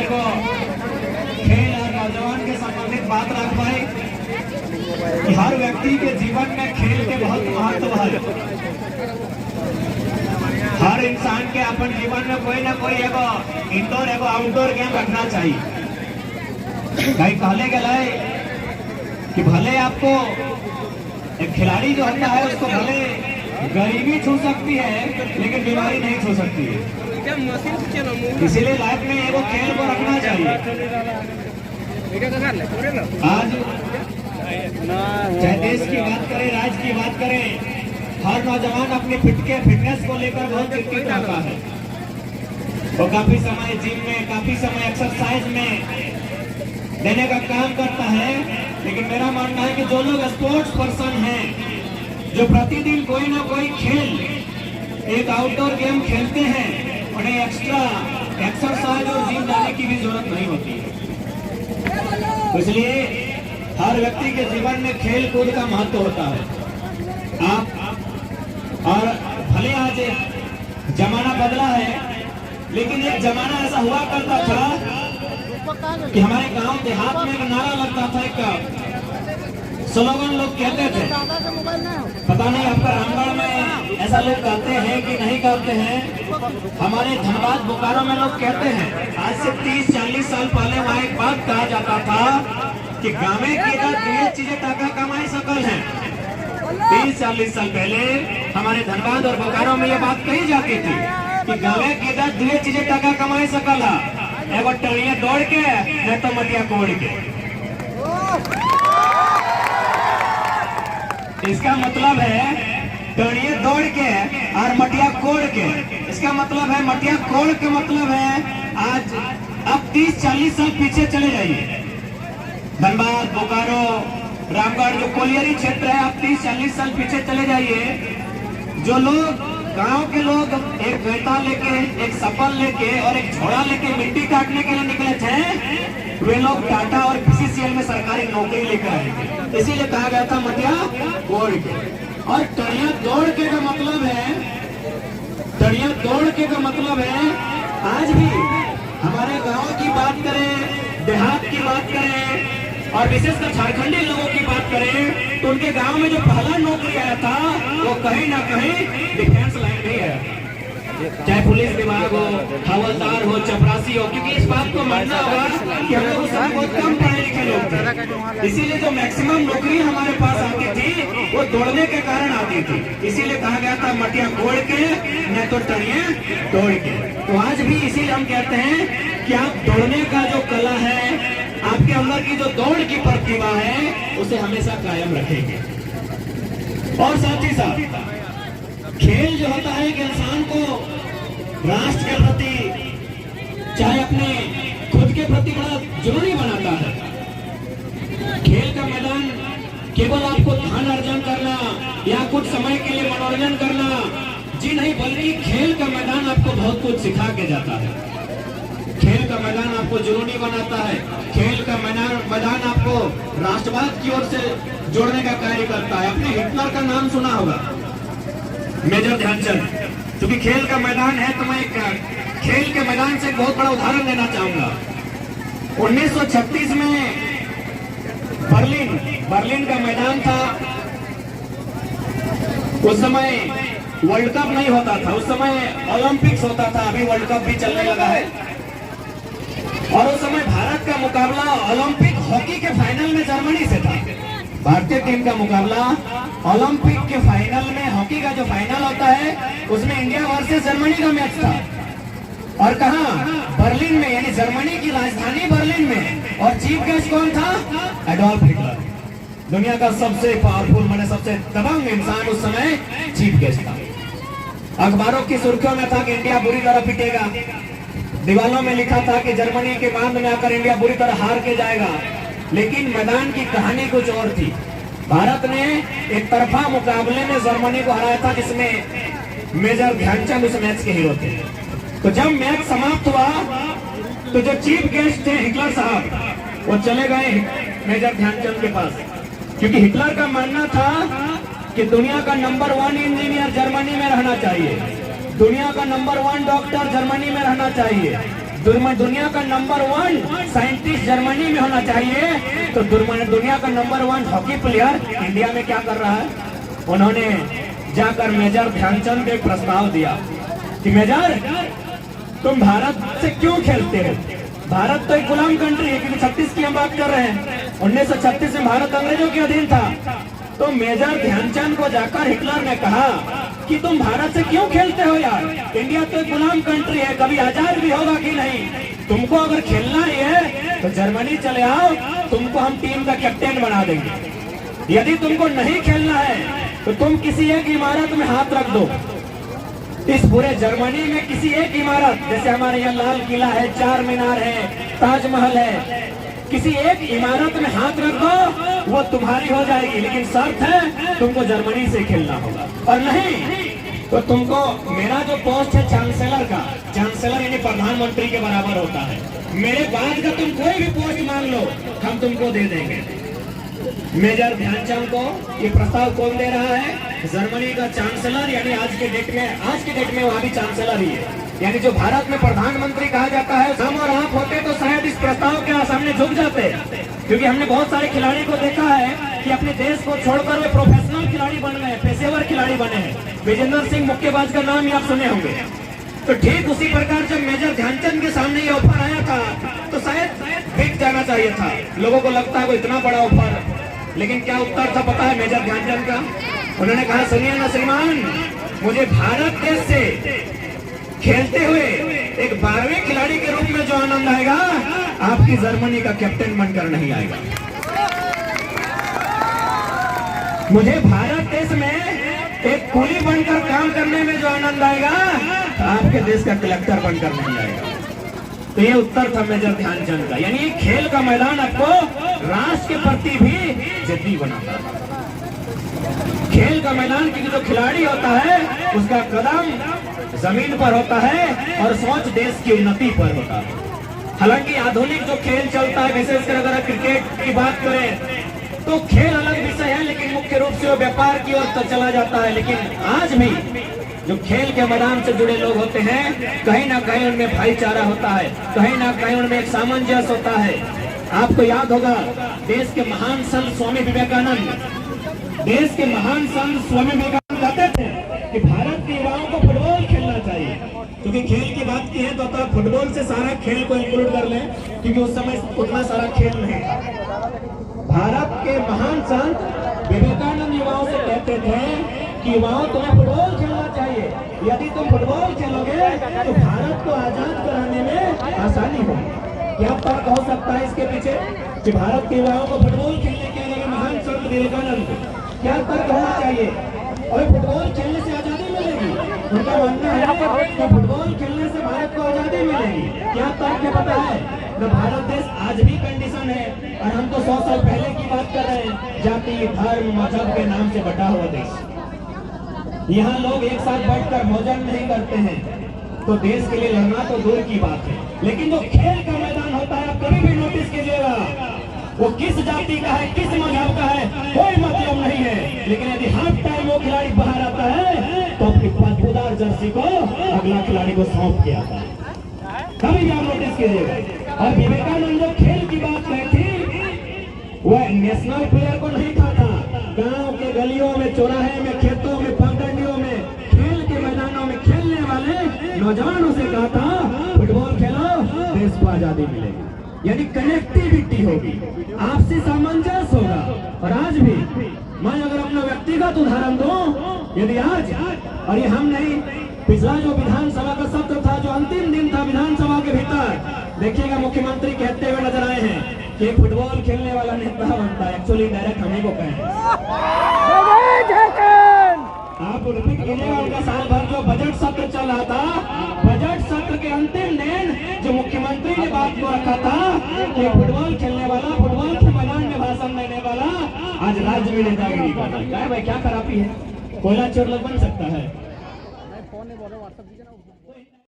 को खेल और नौजवान के संबंधित बात रख पाए कि हर व्यक्ति के जीवन में खेल के बहुत महत्व है। हर इंसान के अपन जीवन में कोई ना कोई एगो इंडोर एगो आउटडोर गेम रखना चाहिए। कहीं कहले गए कि भले आपको एक खिलाड़ी जो होता है उसको भले गरीबी छू सकती है लेकिन बीमारी नहीं छू सकती है। इसीलिए लाइफ में एगो खेल को रखना चाहिए। आज चाहे देश की बात करें, राज्य की बात करें, हर नौजवान अपनी फिटनेस को लेकर बहुत चिंतित रहता है। वो काफी समय जिम में, काफी समय एक्सरसाइज में देने का काम करता है। लेकिन मेरा मानना है कि जो लोग स्पोर्ट्स पर्सन हैं, जो प्रतिदिन कोई ना कोई खेल, एक आउटडोर गेम खेलते हैं, उन्हें एक्स्ट्रा एक्सरसाइज और जिम जाने की भी जरूरत नहीं होती है। तो इसलिए हर व्यक्ति के जीवन में खेल कूद का महत्व होता है। आप और भले आज जमाना बदला है, लेकिन एक जमाना ऐसा हुआ करता था कि हमारे गांव देहात में एक नारा लगता था, एक स्लोगन लोग कहते थे, पता नहीं आपका रामगढ़ में ऐसा लोग कहते हैं कि नहीं कहते हैं। हमारे धनबाद बोकारो में लोग कहते हैं, आज से 30-40 साल पहले वहाँ एक बात कहा जाता था कि गाँव की दो चीजें टाका कमाई सकल है। 30-40 साल पहले हमारे धनबाद और बोकारो में ये बात कही जाती थी कि गाँव की दो चीजें टाका कमाई सकल है, एगो टणिया दौड़ के नहीं तो मटिया कोड़ के। इसका मतलब है टणिया दौड़ के और मटिया कोड़ के। इसका मतलब है मटिया कोड़ के मतलब है आज अब 30-40 साल पीछे चले जाइए। धनबाद, बोकारो, रामगढ़ जो कोलियरी क्षेत्र है, आप 30-40 साल पीछे चले जाइए। जो लोग गांव के लोग एक गैता लेके, एक सफल लेके और एक झोड़ा लेके मिट्टी काटने के लिए निकले थे, वे लोग टाटा और पीसीसीएल में सरकारी नौकरी लेकर आए। इसीलिए कहा गया था मटिया कोड़ के। और टड़िया दौड़ के का मतलब है, टड़िया दौड़ के का मतलब है, आज भी हमारे गांव की बात करें, देहात की बात करें और विशेषकर झारखंडी लोगों की बात करें तो उनके गांव में जो पहला नौकरी आया था वो कहीं ना कहीं डिफेंस लाइन में है। चाहे पुलिस विभाग हो, हवलदार हो, चपरासी हो, क्योंकि इस बात को मानना होगा कि हम लोग बहुत कम पढ़े लिखे लोग थे। इसीलिए जो मैक्सिमम नौकरी हमारे पास आती थी वो दौड़ने के कारण आती थी। इसीलिए कहा गया था मटिया कोड़ के न तो टड़िया दौड़ के। तो आज भी इसीलिए हम कहते हैं कि आप दौड़ने का जो कला है, आपके अंदर की जो दौड़ की प्रतिभा है, उसे हमेशा कायम रखेंगे। और साथ ही साथ खेल जो होता है कि इंसान को राष्ट्र के प्रति, चाहे अपने खुद के प्रति बड़ा जरूरी बनाता है। खेल का मैदान केवल आपको धन अर्जन करना या कुछ समय के लिए मनोरंजन करना जी नहीं, बल्कि खेल का मैदान आपको बहुत कुछ सिखा के जाता है। खेल का मैदान आपको जुनूनी बनाता है। खेल का मैदान आपको राष्ट्रवाद की ओर से जोड़ने का कार्य करता है। आपने हिटलर का नाम सुना होगा, मेजर ध्यानचंद। क्योंकि खेल का मैदान है तो मैं खेल के मैदान से एक बहुत बड़ा उदाहरण देना चाहूंगा। 1936 में बर्लिन का मैदान था। उस समय वर्ल्ड कप नहीं होता था, उस समय ओलंपिक्स होता था। अभी वर्ल्ड कप भी चलने लगा है। और उस समय भारत का मुकाबला ओलंपिक हॉकी के फाइनल में जर्मनी से था। भारतीय टीम का मुकाबला ओलंपिक के फाइनल में, हॉकी का जो फाइनल होता है उसमें इंडिया वर्सेस जर्मनी का मैच था। और कहां? बर्लिन में, यानी जर्मनी की राजधानी बर्लिन में। और चीफ गेस्ट कौन था? एडोल्फ हिटलर, दुनिया का सबसे पावरफुल, माने सबसे दबंग इंसान उस समय चीफ गेस्ट था। अखबारों की सुर्खियों में था कि इंडिया बुरी तरह पिटेगा। दीवालों में लिखा था कि जर्मनी के बांध में आकर इंडिया बुरी तरह हार के जाएगा। लेकिन मैदान की कहानी कुछ और थी। भारत ने एक तरफा मुकाबले में जर्मनी को हराया था, जिसमें मेजर ध्यानचंद उस मैच के हीरो थे। तो जब मैच समाप्त हुआ तो जो चीफ गेस्ट थे हिटलर साहब, वो चले गए मेजर ध्यानचंद के पास, क्योंकि हिटलर का मानना था कि दुनिया का नंबर 1 इंजीनियर जर्मनी में रहना चाहिए, दुनिया का नंबर 1 डॉक्टर जर्मनी में रहना चाहिए, दुनिया का नंबर 1 साइंटिस्ट जर्मनी में होना चाहिए, तो दुनिया का नंबर 1 हॉकी प्लेयर इंडिया में क्या कर रहा है? उन्होंने जाकर मेजर ध्यानचंद को एक प्रस्ताव दिया कि मेजर तुम भारत से क्यों खेलते हो? भारत तो एक गुलाम कंट्री है, क्योंकि 36 की हम बात कर रहे हैं। 1936 में भारत अंग्रेजों के अधीन था। तो मेजर ध्यानचंद को जाकर हिटलर ने कहा कि तुम भारत से क्यों खेलते हो यार? इंडिया तो एक गुलाम कंट्री है, कभी आजाद भी होगा कि नहीं? तुमको अगर खेलना ही है तो जर्मनी चले आओ, तुमको हम टीम का कैप्टन बना देंगे। यदि तुमको नहीं खेलना है तो तुम किसी एक इमारत में हाथ रख दो। इस पूरे जर्मनी में किसी एक इमारत, जैसे हमारे यहाँ लाल किला है, चार मीनार है, ताजमहल है, किसी एक इमारत में हाथ रख दो, वो तुम्हारी हो जाएगी। लेकिन शर्त है तुमको जर्मनी से खेलना होगा, और नहीं तो तुमको मेरा जो पोस्ट है चांसलर का, चांसलर यानी प्रधानमंत्री के बराबर होता है, मेरे बाद का तुम कोई भी पोस्ट मांग लो हम तुमको दे देंगे। मेजर ध्यानचंद को ये प्रस्ताव कौन दे रहा है? जर्मनी का चांसलर, यानी आज के डेट में वहाँ भी चांसलर ही है। यानी जो भारत में प्रधानमंत्री कहा जाता है, हम और आप होते तो शायद इस प्रस्ताव के सामने झुक जाते, क्योंकि हमने बहुत सारे खिलाड़ी को देखा है कि अपने देश को छोड़कर वे प्रोफेशनल खिलाड़ी बन गए, पेशेवर खिलाड़ी बने हैं। विजेंद्र सिंह मुक्केबाज का नाम ही आप सुने होंगे। तो ठीक उसी प्रकार जब मेजर ध्यानचंद के सामने ये ऑफर आया था तो शायद बिक जाना चाहिए था। लोगों को लगता है वो इतना बड़ा ऑफर, लेकिन क्या उत्तर था पता है मेजर ध्यानचंद का? उन्होंने कहा सुनिए ना श्रीमान, मुझे भारत देश से खेलते हुए एक 12वें खिलाड़ी के रूप में जो आनंद आएगा, आपकी जर्मनी का कैप्टन बनकर नहीं आएगा। मुझे भारत देश में एक कुली बनकर काम करने में जो आनंद आएगा, आपके देश का कलेक्टर बनकर नहीं आएगा। तो ये उत्तर था मेजर ध्यानचंद का। यानी खेल का मैदान आपको राष्ट्र के प्रति भी जिद्दी बनाता है। खेल का मैदान की जो खिलाड़ी होता है उसका कदम जमीन पर होता है और सोच देश की उन्नति पर होता है। हालांकि आधुनिक जो खेल चलता है, विशेषकर अगर क्रिकेट की बात करें तो खेल अलग विषय है, लेकिन मुख्य रूप से वो व्यापार की ओर तो चला जाता है। लेकिन आज भी जो खेल के मैदान से जुड़े लोग होते हैं, कहीं ना कहीं उनमें भाईचारा होता है, कहीं ना कहीं उनमें एक सामंजस्य होता है। आपको याद होगा देश के महान संत स्वामी विवेकानंद कहते थे कि भारत के युवाओं को फुटबॉल खेलना चाहिए। क्योंकि खेल की बात की है तो आप फुटबॉल से सारा खेल को इंक्लूड कर लें, क्योंकि उस समय उतना सारा खेल नहीं था। भारत के महान संत विवेकानंद युवाओं से कहते थे कि युवाओं तुम्हें फुटबॉल खेलना चाहिए। यदि तुम फुटबॉल खेलोगे तो भारत को आजाद कराने में आसानी होगी। क्या तर्क हो सकता है इसके पीछे कि भारत के युवाओं को फुटबॉल खेलने के लिए महान संत विवेकानंद, क्या तर्क होना चाहिए? और फुटबॉल खेलने से आजादी मिलेगी। उनका मानना है कि फुटबॉल खेलने से भारत को आजादी मिलेगी। क्या तर्क है पता है? न भारत देश आज भी कंडीशन है, और हम तो 100 साल पहले की बात कर रहे हैं, जाति धर्म मजहब के नाम से बटा हुआ देश। यहाँ लोग एक साथ बैठकर भोजन नहीं करते हैं, तो देश के लिए लड़ना तो दूर की बात है। लेकिन जो खेल का मैदान होता है, आप कभी भी नोटिस कीजिएगा, वो किस जाति का है, किस मजहब का है, कोई मतलब नहीं है। लेकिन यदि हाफ टाइम वो खिलाड़ी बाहर आता है तो अपनी बदबूदार जर्सी को अगला खिलाड़ी को सौंप के आता है। कभी भी आप नोटिस कीजिएगा। और विवेकानंद जो खेल की बात कही थी, वह नेशनल प्लेयर को नहीं था, गांव के गलियों में, चौराहे में, खेतों में, पगडंडियों में, खेल के मैदानों में खेलने वाले नौजवानों से कहा था फुटबॉल खेलो, देश को आजादी मिलेगी। यानी कनेक्टिविटी होगी, आपसी सामंजस्य होगा। और आज भी मैं अगर अपना व्यक्तिगत उदाहरण दूं, यदि आज और ये हम नहीं, पिछला जो विधानसभा का सत्र था, जो अंतिम दिन था विधानसभा के भीतर, देखिएगा मुख्यमंत्री कहते हुए नजर आए हैं कि फुटबॉल खेलने वाला नेता बनता है। एक्चुअली डायरेक्ट हमें को कहें, आप रिपीट कीजिएगा उनका साल भर जो बजट सत्र चल रहा था, बजट सत्र के अंतिम दिन जो मुख्यमंत्री ने बात को रखा था कि फुटबॉल खेलने वाला, फुटबॉल के मैदान में भाषण देने वाला आज राज्य में नेतागिरी कर रहा है। भाई क्या खराबी है? कोयला चोर लोग बन सकता है।